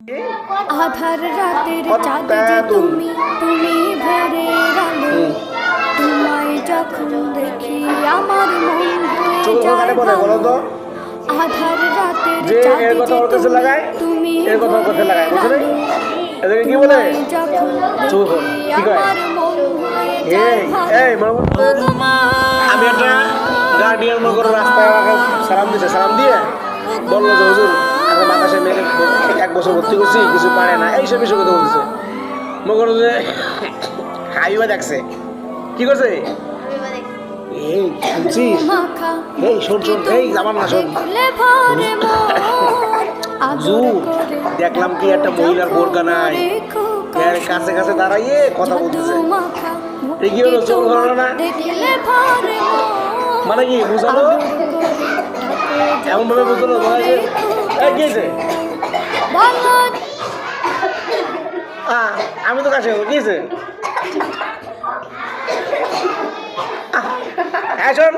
আধার রাতের চাঁদ যে তুমি তুমি ভোরের আলো তোমায় যখন দেখি আমার মন হয়ে যায় ভালো আধার রাতের চাঁদ যে তুমি ভোরের আলো তোমায় যখন দেখি আমার মন হয়ে যায় ভালো আমি একটা গার্ডিয়ান মনে করে রাস্তায় আমাকে সালাম দিছে, সালাম দিয়ে বললো যে হুজুর আমার বাতাসে মেয়েকে 1 বছর ভর্তি করছি, কিছু পারে না, এইসব বিষয় কথা বলতেছে। মনে করো যে হাইওয়ে দেখছে কি করছে, এই শুনছিস, এই শোন শোন, এই যাবার না শোন, দেখলাম কি একটা মহিলার বোরকা নাই, কাছে কাছে দাঁড়াইয়ে কথা বলতেছে। কি হলো, চোখ ধরো না, মানে কি বুঝালো, এমন ভাবে বুঝলো গিয়েছে। আমি তো কাছে গিয়েছে। হ্যাঁ শোন,